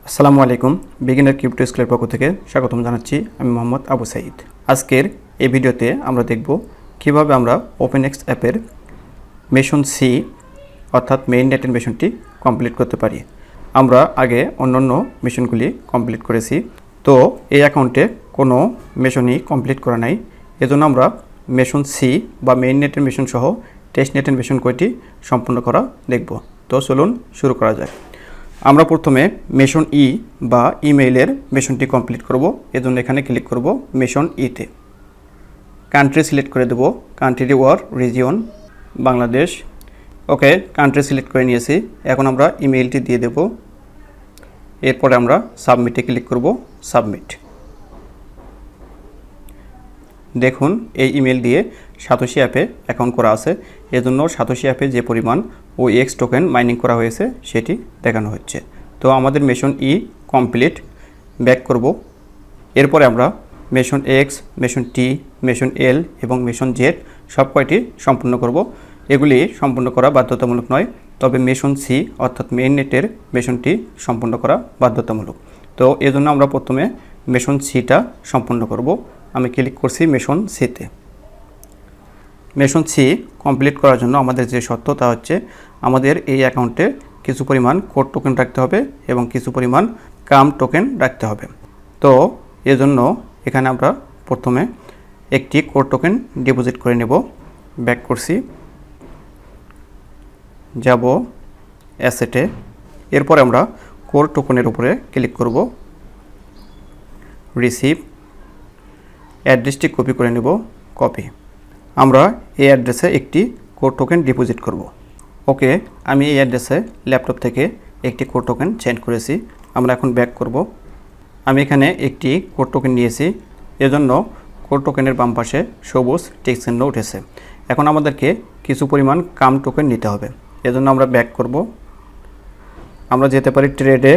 আসসালামু আলাইকুম। Beginner crypto স্কুলের পক্ষ থেকে স্বাগতম জানাচ্ছি। আমি মোহাম্মদ আবু সাইদ। আজকের এই ভিডিওতে আমরা দেখব কিভাবে আমরা ওপেনএক্স অ্যাপের মেশন সি অর্থাৎ মেইন নেটের মেশনটি কমপ্লিট করতে পারি। আমরা আগে অন্যান্য মেশনগুলি কমপ্লিট করেছি, তো এই অ্যাকাউন্টে কোনো মেশনই কমপ্লিট করা নাই। এজন্য আমরা মেশন সি বা মেইন নেটের মেশন সহ টেস্ট নেটের মেশন কয়টি সম্পূর্ণ করা দেখব। তো চলুন শুরু করা যায়। আমরা প্রথমে মেশন ই বা ইমেইলের মেশনটি কমপ্লিট করব। এজন্য এখানে ক্লিক করব মেশন ইতে। কান্ট্রি সিলেক্ট করে দেব, কান্ট্রি ওর রিজিয়ন বাংলাদেশ। ওকে, কান্ট্রি সিলেক্ট করে নিয়েছি। এখন আমরা ইমেইলটি দিয়ে দেব। এরপরে আমরা সাবমিটে ক্লিক করব, সাবমিট। দেখুন এই ইমেল দিয়ে সাতোশি অ্যাপে অ্যাকাউন্ট করা আছে, এজন্য সাতোশি অ্যাপে যে পরিমাণ OEX টোকেন মাইনিং করা হয়েছে সেটি দেখানো হচ্ছে। তো আমাদের মেশন ই কমপ্লিট। ব্যাক করব। এরপরে আমরা মেশন এক্স, মেশন টি, মেশন এল এবং মেশন জেড সব কয়টি সম্পূর্ণ করব। এগুলি সম্পূর্ণ করা বাধ্যতামূলক নয়, তবে মেশন সি অর্থাৎ মেইন নেটের মেশনটি সম্পূর্ণ করা বাধ্যতামূলক। তো এজন্য আমরা প্রথমে মেশন সিটা সম্পূর্ণ করব। আমি ক্লিক করছি মেশন সিতে। মেশন সি কমপ্লিট করার জন্য আমাদের যে শর্ত তা হচ্ছে আমাদের এই অ্যাকাউন্টে কিছু পরিমাণ কোর টোকেন রাখতে হবে এবং কিছু পরিমাণ কাম টোকেন রাখতে হবে। তো এজন্য এখানে আমরা প্রথমে একটি কোর টোকেন ডিপোজিট করে নেব। ব্যাক করছি, যাব অ্যাসেটে। এরপরে আমরা কোর টোকেনের উপরে ক্লিক করব, রিসিভ। অ্যাড্রেসটি কপি করে নেব, কপি। আমরা এই অ্যাড্রেসে একটি কোর টোকেন ডিপোজিট করব। ওকে, আমি এই অ্যাড্রেসে ল্যাপটপ থেকে একটি কোর টোকেন সেন্ড করেছি। আমরা এখন ব্যাক করব। আমি এখানে একটি কোর টোকেন নিয়েছি, এজন্য কোর টোকেনের বাম পাশে সবুজ টিক চিহ্ন উঠেছে। এখন আমাদেরকে কিছু পরিমাণ কাম টোকেন নিতে হবে, এজন্য আমরা ব্যাক করব। আমরা যেতে পারি ট্রেডে।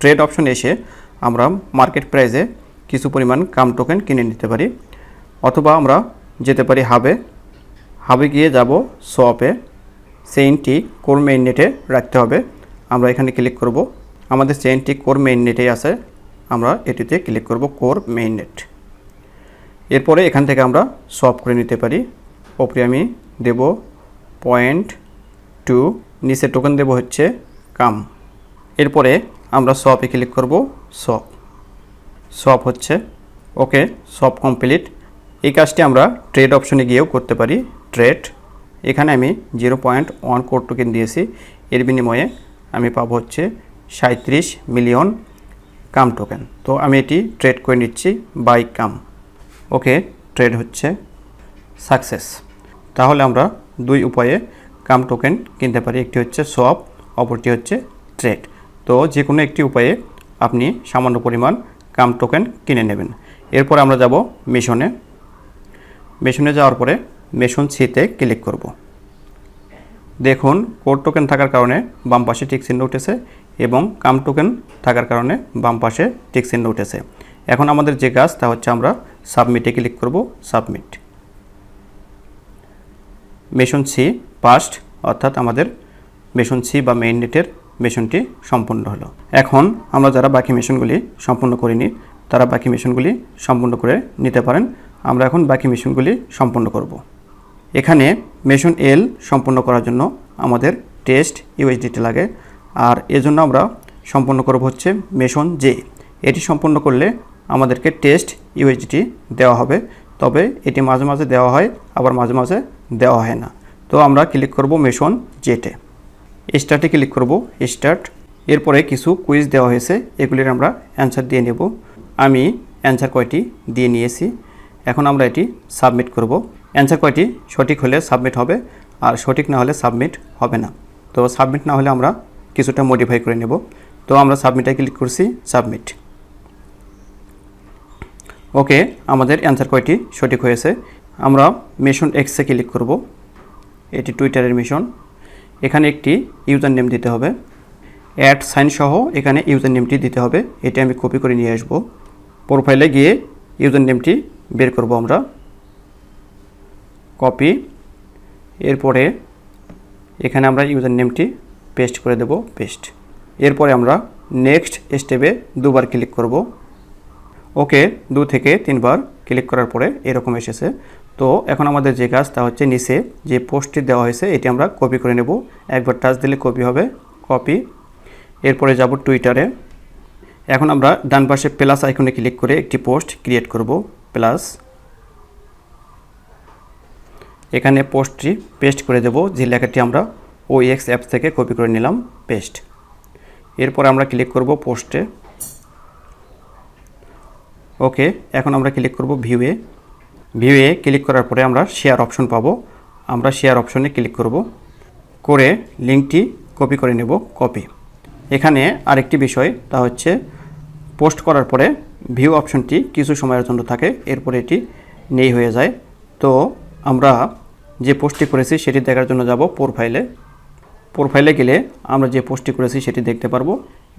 ট্রেড অপশনে এসে আমরা মার্কেট প্রাইসে কিছু পরিমাণ কাম টোকেন কিনে নিতে পারি, অথবা আমরা যেতে পারি হাবে। হাবে গিয়ে যাব সোয়াপে। চেইনটি কোর মেইন নেটে রাখতে হবে। আমরা এখানে ক্লিক করব। আমাদের চেইনটি কোর মেইন নেটেই আছে, আমরা এটিতে ক্লিক করব, কোর মেইন নেট। এরপরে এখান থেকে আমরা সোয়াপ করে নিতে পারি। ওপরে আমি দেব 0.2, নিচে টোকেন দেব হচ্ছে কাম। এরপরে আমরা সোয়াপে ক্লিক করব, সোয়াপ। সোয়াপ হচ্ছে। ওকে, সোয়াপ কমপ্লিট। এই কাজটি আমরা ট্রেড অপশনে গিয়েও করতে পারি। ট্রেড, এখানে আমি 0.1 কোর টোকেন দিয়েছি। এর বিনিময়ে আমি পাবো হচ্ছে 37 মিলিয়ন কাম টোকেন। তো আমি এটি ট্রেড করে নিচ্ছি, বাই কাম। ওকে, ট্রেড হচ্ছে সাকসেস। তাহলে আমরা দুই উপায়ে কাম টোকেন কিনতে পারি, একটি হচ্ছে সোয়াপ, অপরটি হচ্ছে ট্রেড। তো যে কোনো একটি উপায়ে আপনি সামান্য পরিমাণ কাম টোকেন কিনে নেবেন। এরপর আমরা যাব মিশনে। মেশনে যাওয়ার পরে মেশন সিতে ক্লিক করব। দেখুন কোর টোকেন থাকার কারণে বাম পাশে টিক চিহ্ন উঠেছে এবং কাম টোকেন থাকার কারণে বাম পাশে টিক চিহ্ন উঠেছে। এখন আমাদের যে কাজ তা হচ্ছে আমরা সাবমিটে ক্লিক করব, সাবমিট। মেশন সি পাস্ট, অর্থাৎ আমাদের মেশন সি বা মেইন নেটের মেশনটি সম্পূর্ণ হলো। এখন আমরা যারা বাকি মেশনগুলি সম্পূর্ণ করিনি তারা বাকি মেশনগুলি সম্পূর্ণ করে নিতে পারেন। আমরা এখন বাকি মেশনগুলি সম্পূর্ণ করব। এখানে মেশন এল সম্পূর্ণ করার জন্য আমাদের টেস্ট ইউএসডিটি লাগে, আর এজন্য আমরা সম্পূর্ণ করব হচ্ছে মেশন জে। এটি সম্পূর্ণ করলে আমাদেরকে টেস্ট ইউএসডিটি দেওয়া হবে, তবে এটি মাঝে মাঝে দেওয়া হয়, আবার মাঝে মাঝে দেওয়া হয় না। তো আমরা ক্লিক করব মেশন জেটে। স্টার্টে ক্লিক করব, স্টার্ট। এরপরে কিছু কুইজ দেওয়া হয়েছে, এগুলির আমরা অ্যান্সার দিয়ে নেব। আমি অ্যান্সার কয়টি দিয়ে নিয়েছি। এখন আমরা এটি সাবমিট করব। অ্যান্সার কয়টি সঠিক হলে সাবমিট হবে, আর সঠিক না হলে সাবমিট হবে না। তো সাবমিট না হলে আমরা কিছুটা মডিফাই করে নেব। তো আমরা সাবমিটে ক্লিক করছি, সাবমিট। ওকে, আমাদের অ্যান্সার কয়টি সঠিক হয়েছে। আমরা মেশন এক্সে ক্লিক করব। এটি টুইটারের মিশন। এখানে একটি ইউজার নেম দিতে হবে, অ্যাড সাইন সহ এখানে ইউজার নেমটি দিতে হবে। এটি আমি কপি করে নিয়ে আসব। প্রোফাইলে গিয়ে ইউজার নেমটি বের করব আমরা, কপি। এরপরে এখানে আমরা ইউজার নেমটি পেস্ট করে দেব, পেস্ট। এরপরে আমরা নেক্সট স্টেপে দুবার ক্লিক করব। ওকে 2 থেকে 3 বার ক্লিক করার পরে এরকম এসেছে। তো এখন আমাদের যে কাজ তা হচ্ছে নিচে যে পোস্টটি দেওয়া হয়েছে এটি আমরা কপি করে নেব। একবার টাচ দিলে কপি হবে, কপি। এরপরে যাব টুইটারে। এখন আমরা ডান পাশে প্লাস আইকনে ক্লিক করে একটি পোস্ট ক্রিয়েট করব, প্লাস। এখানে পোস্টটি পেস্ট করে দেব, যে লেখাটি আমরা OX অ্যাপ থেকে কপি করে নিলাম, পেস্ট। এরপর আমরা ক্লিক করব পোস্টে। ওকে, এখন আমরা ক্লিক করব ভিউয়ে। ভিউয়ে ক্লিক করার পরে আমরা শেয়ার অপশন পাবো। আমরা শেয়ার অপশনে ক্লিক করব, করে লিঙ্কটি কপি করে নেব, কপি। এখানে আরেকটি বিষয় তা হচ্ছে পোস্ট করার পরে ভিউ অপশনটি কিছু সময়ের জন্য থাকে, এরপরে এটি নেই হয়ে যায়। তো আমরা যে পোস্টটি করেছি সেটি দেখার জন্য যাব প্রোফাইলে। প্রোফাইলে গেলে আমরা যে পোস্টটি করেছি সেটি দেখতে পারবো।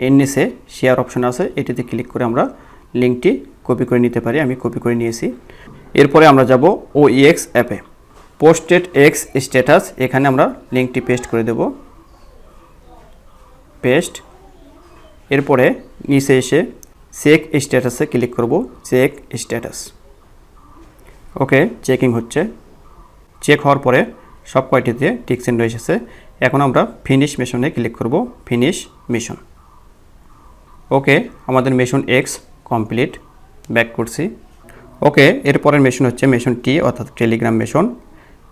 এর নিচে শেয়ার অপশন আছে, এটিতে ক্লিক করে আমরা লিঙ্কটি কপি করে নিতে পারি। আমি কপি করে নিয়েছি। এরপরে আমরা যাব OX অ্যাপে, পোস্টেড এক্স স্ট্যাটাস। এখানে আমরা লিঙ্কটি পেস্ট করে দেব, পেস্ট। এরপরে নিচে এসে চেক স্ট্যাটাসে ক্লিক করব, চেক স্ট্যাটাস। ওকে, চেকিং হচ্ছে। চেক হওয়ার পরে সব কয়টিতে টিক চিহ্ন এসেছে। এখন আমরা ফিনিশ মিশনে ক্লিক করব, ফিনিশ মিশন। ওকে, আমাদের মিশন এক্স কমপ্লিট। ব্যাক করছি। ওকে, এরপরের মিশন হচ্ছে মিশন টি অর্থাৎ টেলিগ্রাম মিশন।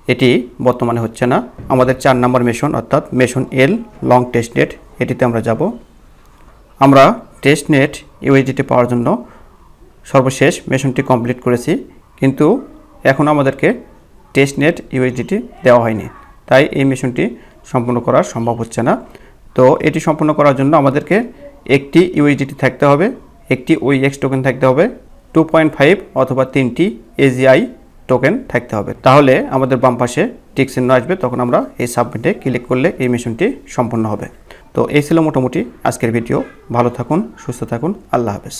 এটি বর্তমানে হচ্ছে না। আমাদের 4 নম্বর মিশন অর্থাৎ মিশন এল, লং টেস্টনেট, এটিতে আমরা যাব। আমরা টেস্টনেট ইউএসডিটি পাওয়ার জন্য সর্বশেষ মিশনটি কমপ্লিট করেছি, কিন্তু এখন আমাদেরকে টেস্টনেট ইউএসডিটি দেওয়া হয়নি, তাই এই মিশনটি সম্পূর্ণ করা সম্ভব হচ্ছে না। তো এটি সম্পূর্ণ করার জন্য আমাদেরকে একটি ইউএসডিটি থাকতে হবে, একটি OX টোকেন থাকতে হবে, 2.5 অথবা 3টি AGI টোকেন থাকতে হবে। তাহলে আমাদের বাম পাশে টিক চিহ্ন আসবে, তখন আমরা এই সাবমিটে ক্লিক করলে এই মিশনটি সম্পূর্ণ হবে। তো এই ছিল মোটামুটি আজকের ভিডিও। ভালো থাকুন, সুস্থ থাকুন, আল্লাহ হাফেজ।